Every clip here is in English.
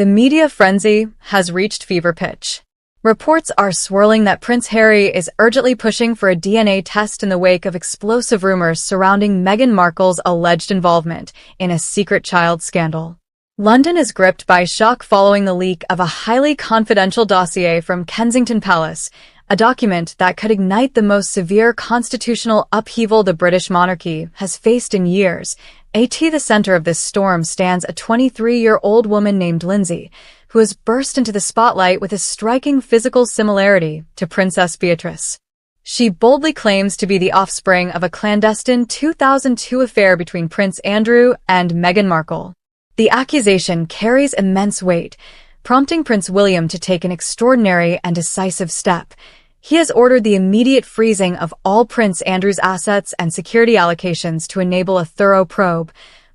The media frenzy has reached fever pitch. Reports are swirling that Prince Harry is urgently pushing for a DNA test in the wake of explosive rumors surrounding Meghan Markle's alleged involvement in a secret child scandal. London is gripped by shock following the leak of a highly confidential dossier from Kensington Palace, a document that could ignite the most severe constitutional upheaval the British monarchy has faced in years. At the center of this storm stands a 23-year-old woman named Lindsay, who has burst into the spotlight with a striking physical similarity to Princess Beatrice. She boldly claims to be the offspring of a clandestine 2002 affair between Prince Andrew and Meghan Markle. The accusation carries immense weight, prompting Prince William to take an extraordinary and decisive step. He has ordered the immediate freezing of all Prince Andrew's assets and security allocations to enable a thorough probe,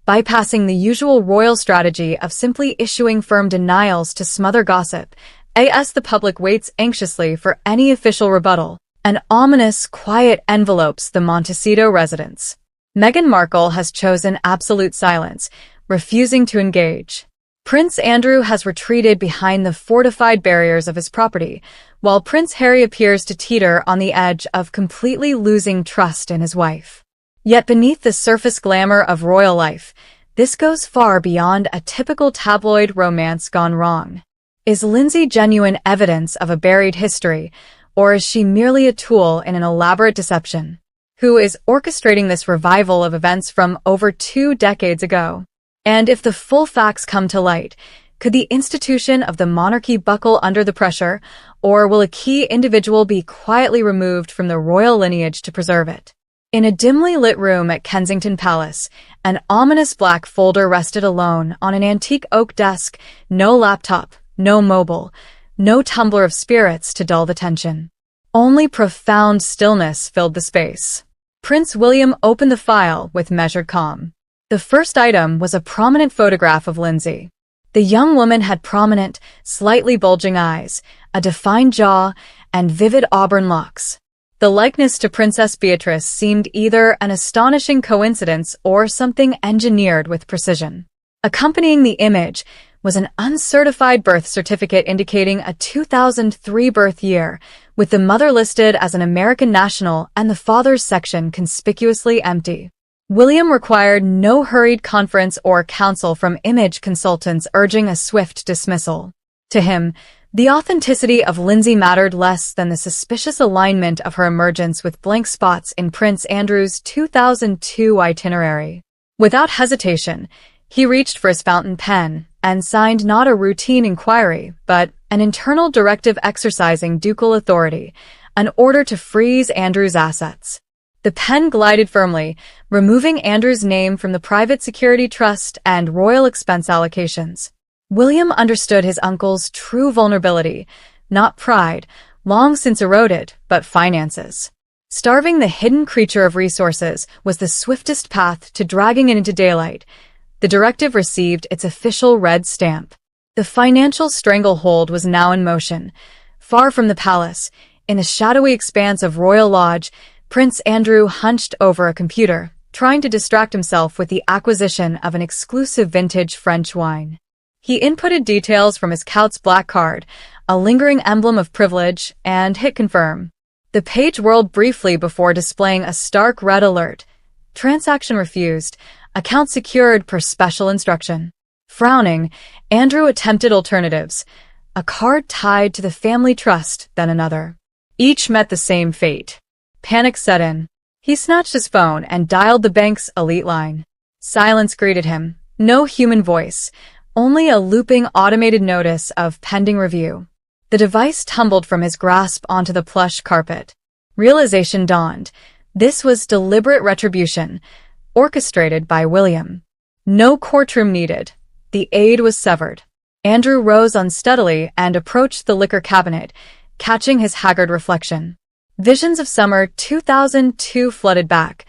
bypassing the usual royal strategy of simply issuing firm denials to smother gossip. As the public waits anxiously for any official rebuttal, an ominous, quiet envelopes the Montecito residence. Meghan Markle has chosen absolute silence, refusing to engage. Prince Andrew has retreated behind the fortified barriers of his property, while Prince Harry appears to teeter on the edge of completely losing trust in his wife. Yet beneath the surface glamour of royal life, this goes far beyond a typical tabloid romance gone wrong. Is Lindsay genuine evidence of a buried history, or is she merely a tool in an elaborate deception? Who is orchestrating this revival of events from over 2 decades ago? And if the full facts come to light, could the institution of the monarchy buckle under the pressure, or will a key individual be quietly removed from the royal lineage to preserve it? In a dimly lit room at Kensington Palace, an ominous black folder rested alone on an antique oak desk, no laptop, no mobile, no tumbler of spirits to dull the tension. Only profound stillness filled the space. Prince William opened the file with measured calm. The first item was a prominent photograph of Lindsay. The young woman had prominent, slightly bulging eyes, a defined jaw, and vivid auburn locks. The likeness to Princess Beatrice seemed either an astonishing coincidence or something engineered with precision. Accompanying the image was an uncertified birth certificate indicating a 2003 birth year, with the mother listed as an American national and the father's section conspicuously empty. William required no hurried conference or counsel from image consultants urging a swift dismissal. To him, the authenticity of Lindsay mattered less than the suspicious alignment of her emergence with blank spots in Prince Andrew's 2002 itinerary. Without hesitation, he reached for his fountain pen and signed not a routine inquiry, but an internal directive exercising ducal authority, an order to freeze Andrew's assets. The pen glided firmly, removing Andrew's name from the private security trust and royal expense allocations. William understood his uncle's true vulnerability, not pride, long since eroded, but finances. Starving the hidden creature of resources was the swiftest path to dragging it into daylight. The directive received its official red stamp. The financial stranglehold was now in motion. Far from the palace, in the shadowy expanse of Royal Lodge, Prince Andrew hunched over a computer, trying to distract himself with the acquisition of an exclusive vintage French wine. He inputted details from his Count's black card, a lingering emblem of privilege, and hit confirm. The page whirled briefly before displaying a stark red alert. Transaction refused. Account secured per special instruction. Frowning, Andrew attempted alternatives. A card tied to the family trust, then another. Each met the same fate. Panic set in. He snatched his phone and dialed the bank's elite line. Silence greeted him. No human voice, only a looping automated notice of pending review. The device tumbled from his grasp onto the plush carpet. Realization dawned. This was deliberate retribution, orchestrated by William. No courtroom needed. The aid was severed. Andrew rose unsteadily and approached the liquor cabinet, catching his haggard reflection. Visions of summer 2002 flooded back.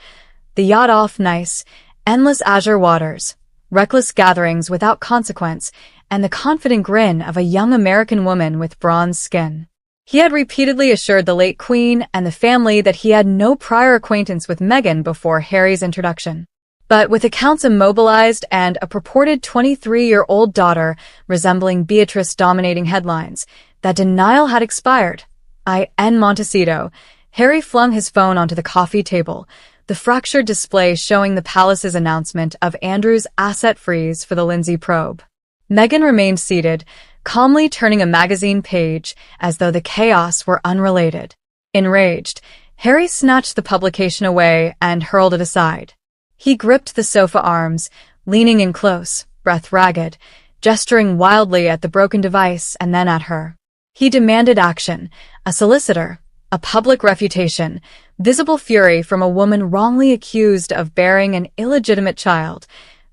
The yacht off nice, endless azure waters, reckless gatherings without consequence, and the confident grin of a young American woman with bronze skin. He had repeatedly assured the late Queen and the family that he had no prior acquaintance with Meghan before Harry's introduction. But with accounts immobilized and a purported 23-year-old daughter resembling Beatrice dominating headlines, that denial had expired. In Montecito, Harry flung his phone onto the coffee table, the fractured display showing the palace's announcement of Andrew's asset freeze for the Lindsay probe. Meghan remained seated, calmly turning a magazine page as though the chaos were unrelated. Enraged, Harry snatched the publication away and hurled it aside. He gripped the sofa arms, leaning in close, breath ragged, gesturing wildly at the broken device and then at her. He demanded action, a solicitor, a public refutation, visible fury from a woman wrongly accused of bearing an illegitimate child.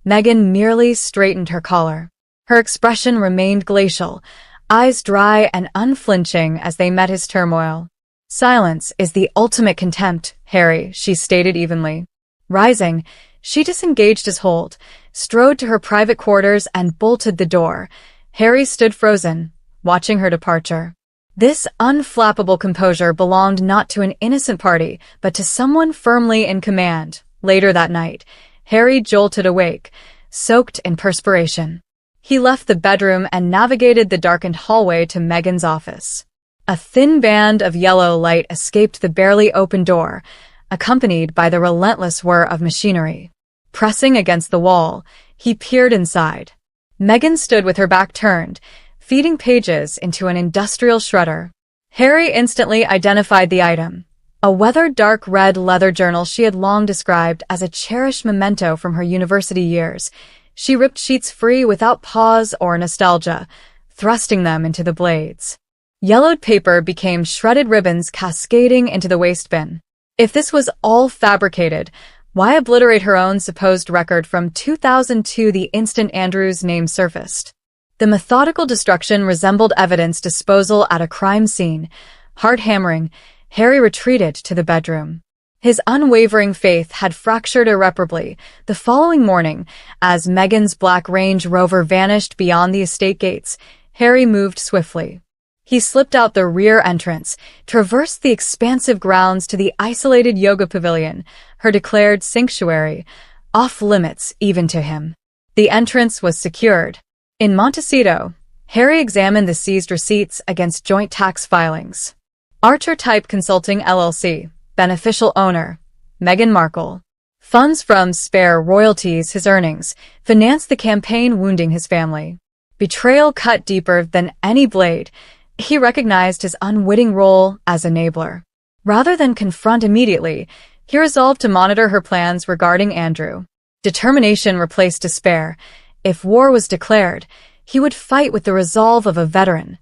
Meghan merely straightened her collar. Her expression remained glacial, eyes dry and unflinching as they met his turmoil. "Silence is the ultimate contempt, Harry," she stated evenly. Rising, she disengaged his hold, strode to her private quarters and bolted the door. Harry stood frozen, watching her departure. This unflappable composure belonged not to an innocent party, but to someone firmly in command. Later that night, Harry jolted awake, soaked in perspiration. He left the bedroom and navigated the darkened hallway to Meghan's office. A thin band of yellow light escaped the barely open door, accompanied by the relentless whir of machinery. Pressing against the wall, he peered inside. Meghan stood with her back turned, feeding pages into an industrial shredder. Harry instantly identified the item, a weathered dark red leather journal she had long described as a cherished memento from her university years. She ripped sheets free without pause or nostalgia, thrusting them into the blades. Yellowed paper became shredded ribbons cascading into the waste bin. If this was all fabricated, why obliterate her own supposed record from 2002 the instant Andrew's name surfaced? The methodical destruction resembled evidence disposal at a crime scene. Heart hammering, Harry retreated to the bedroom. His unwavering faith had fractured irreparably. The following morning, as Meghan's black Range Rover vanished beyond the estate gates, Harry moved swiftly. He slipped out the rear entrance, traversed the expansive grounds to the isolated yoga pavilion, her declared sanctuary, off limits even to him. The entrance was secured. In Montecito, Harry examined the seized receipts against joint tax filings. Archer Type Consulting LLC, beneficial owner, Meghan Markle. Funds from spare royalties, his earnings, financed the campaign wounding his family. Betrayal cut deeper than any blade. He recognized his unwitting role as enabler. Rather than confront immediately, he resolved to monitor her plans regarding Andrew. Determination replaced despair. If war was declared, he would fight with the resolve of a veteran.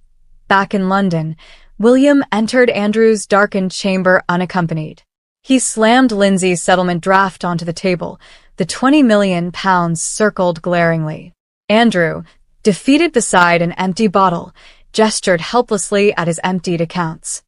Back in London, William entered Andrew's darkened chamber unaccompanied. He slammed Lindsay's settlement draft onto the table. The £20 million circled glaringly. Andrew, defeated beside an empty bottle, gestured helplessly at his emptied accounts.